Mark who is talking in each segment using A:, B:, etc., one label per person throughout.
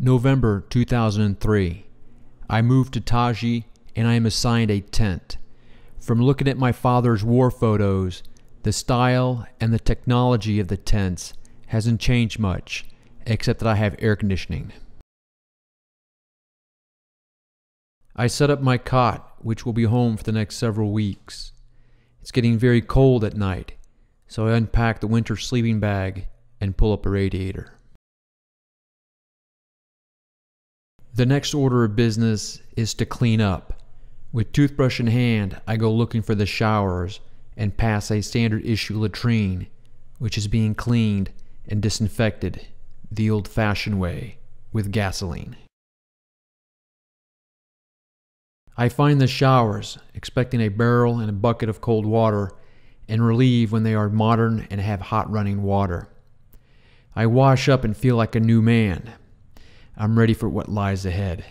A: November 2003. I moved to Taji and I am assigned a tent. From looking at my father's war photos, the style and the technology of the tents hasn't changed much, except that I have air conditioning. I set up my cot, which will be home for the next several weeks. It's getting very cold at night, so I unpack the winter sleeping bag and pull up a radiator. The next order of business is to clean up. With toothbrush in hand, I go looking for the showers and pass a standard issue latrine, which is being cleaned and disinfected the old-fashioned way with gasoline. I find the showers, expecting a barrel and a bucket of cold water, and relieve when they are modern and have hot running water. I wash up and feel like a new man. I'm ready for what lies ahead.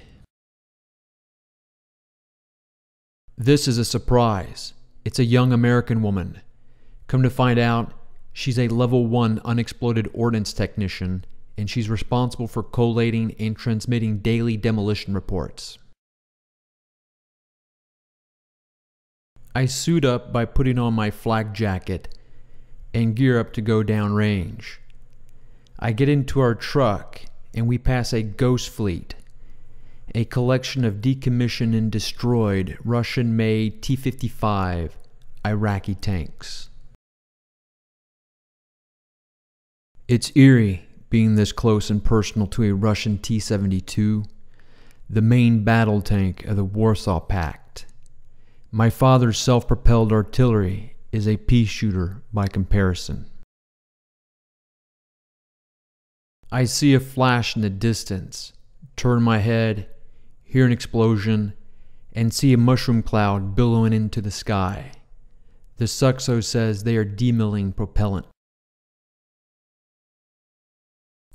A: This is a surprise. It's a young American woman. Come to find out, she's a level 1 unexploded ordnance technician, and she's responsible for collating and transmitting daily demolition reports. I suit up by putting on my flak jacket and gear up to go downrange. I get into our truck and we pass a ghost fleet, a collection of decommissioned and destroyed Russian-made T-55 Iraqi tanks. It's eerie being this close and personal to a Russian T-72, the main battle tank of the Warsaw Pact. My father's self-propelled artillery is a pea shooter by comparison. I see a flash in the distance, turn my head, hear an explosion, and see a mushroom cloud billowing into the sky. The Suxo says they are demilling propellant.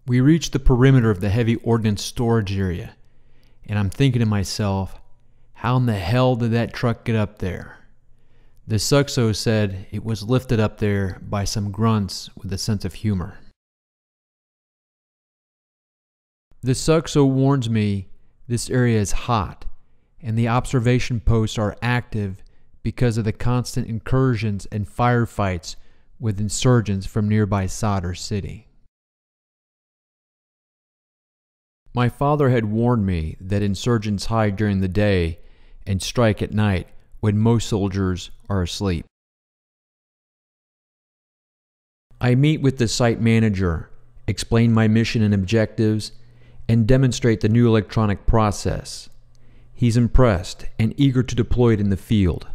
A: We reach the perimeter of the heavy ordnance storage area, and I'm thinking to myself, how in the hell did that truck get up there? The Suxo said it was lifted up there by some grunts with a sense of humor. The Suxo warns me this area is hot, and the observation posts are active because of the constant incursions and firefights with insurgents from nearby Sadr city. My father had warned me that insurgents hide during the day and strike at night when most soldiers are asleep. I meet with the site manager, explain my mission and objectives, and demonstrate the new electronic process. He's impressed and eager to deploy it in the field.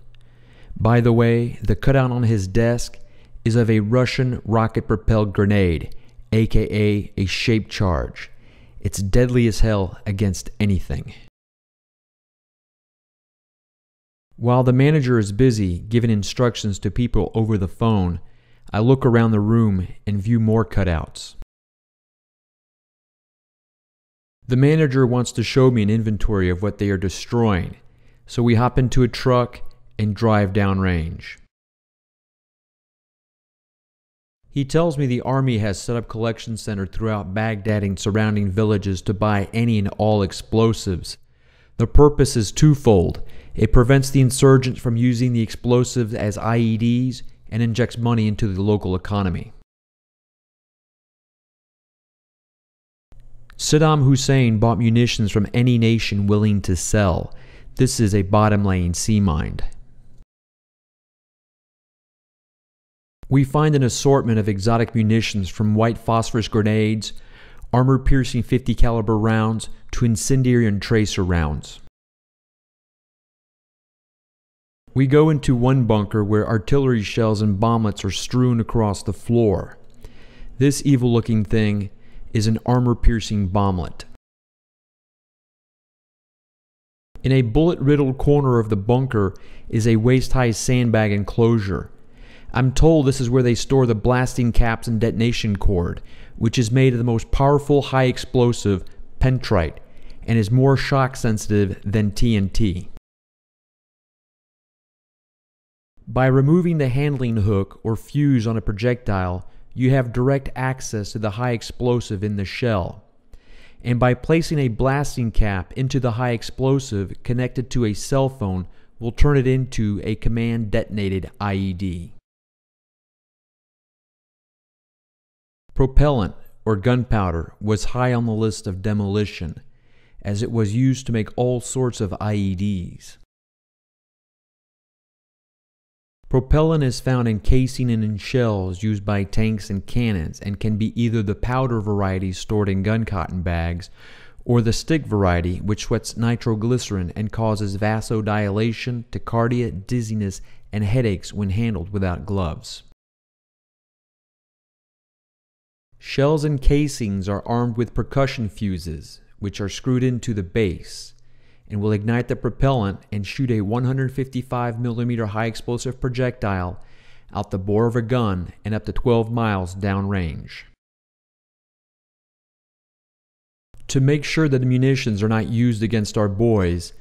A: By the way, the cutout on his desk is of a Russian rocket-propelled grenade, aka a shape charge. It's deadly as hell against anything. While the manager is busy giving instructions to people over the phone, I look around the room and view more cutouts. The manager wants to show me an inventory of what they are destroying, so we hop into a truck and drive downrange. He tells me the army has set up collection centers throughout Baghdad and surrounding villages to buy any and all explosives. The purpose is twofold. It prevents the insurgents from using the explosives as IEDs and injects money into the local economy. Saddam Hussein bought munitions from any nation willing to sell. This is a bottom-laying sea mind. We find an assortment of exotic munitions from white phosphorus grenades, armor-piercing 50 caliber rounds, to incendiary and tracer rounds. We go into one bunker where artillery shells and bomblets are strewn across the floor. This evil-looking thing is an armor-piercing bomblet. In a bullet-riddled corner of the bunker is a waist-high sandbag enclosure. I'm told this is where they store the blasting caps and detonation cord, which is made of the most powerful high-explosive pentrite and is more shock-sensitive than TNT. By removing the handling hook or fuse on a projectile, you have direct access to the high explosive in the shell. and by placing a blasting cap into the high explosive connected to a cell phone will turn it into a command-detonated IED. Propellant, or gunpowder, was high on the list of demolition, as it was used to make all sorts of IEDs. Propellant is found in casing and in shells used by tanks and cannons, and can be either the powder variety stored in gun cotton bags, or the stick variety which sweats nitroglycerin and causes vasodilation, tachycardia, dizziness, and headaches when handled without gloves. Shells and casings are armed with percussion fuses, which are screwed into the base, and will ignite the propellant and shoot a 155mm high explosive projectile out the bore of a gun and up to 12 miles downrange. To make sure that the munitions are not used against our boys,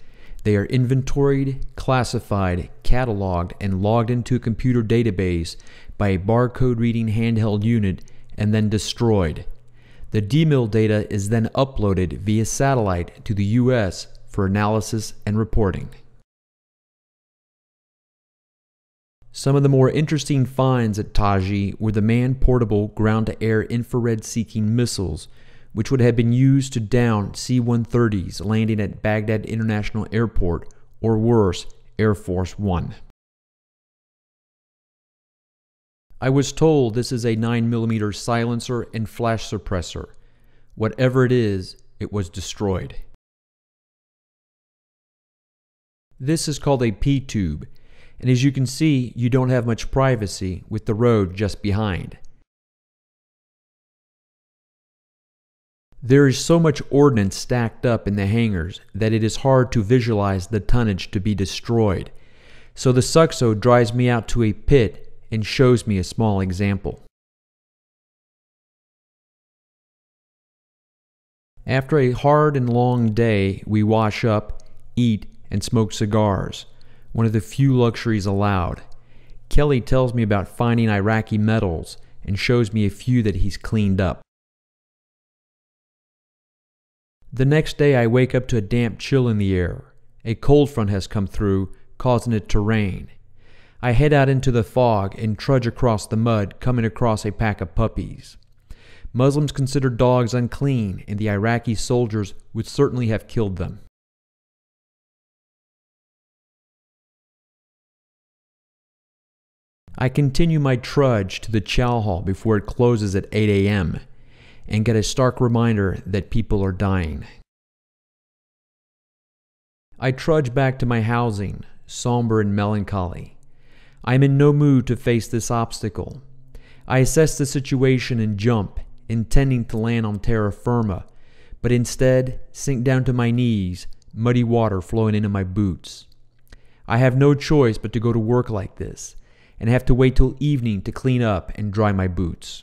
A: they are inventoried, classified, cataloged, and logged into a computer database by a barcode reading handheld unit and then destroyed. The demil data is then uploaded via satellite to the U.S. for analysis and reporting. Some of the more interesting finds at Taji were the man-portable ground-to-air infrared-seeking missiles, which would have been used to down C-130s landing at Baghdad International Airport, or worse, Air Force One. I was told this is a 9mm silencer and flash suppressor. Whatever it is, it was destroyed. This is called a P-tube, and as you can see, you don't have much privacy with the road just behind. There is so much ordnance stacked up in the hangars that it is hard to visualize the tonnage to be destroyed, so the suxo drives me out to a pit and shows me a small example. After a hard and long day, we wash up, eat, and smoke cigars, one of the few luxuries allowed. Kelly tells me about finding Iraqi medals and shows me a few that he's cleaned up. The next day I wake up to a damp chill in the air. A cold front has come through, causing it to rain. I head out into the fog and trudge across the mud, coming across a pack of puppies. Muslims consider dogs unclean, and the Iraqi soldiers would certainly have killed them. I continue my trudge to the chow hall before it closes at 8 a.m. and get a stark reminder that people are dying. I trudge back to my housing, somber and melancholy. I am in no mood to face this obstacle. I assess the situation and jump, intending to land on terra firma, but instead sink down to my knees, muddy water flowing into my boots. I have no choice but to go to work like this, and have to wait till evening to clean up and dry my boots.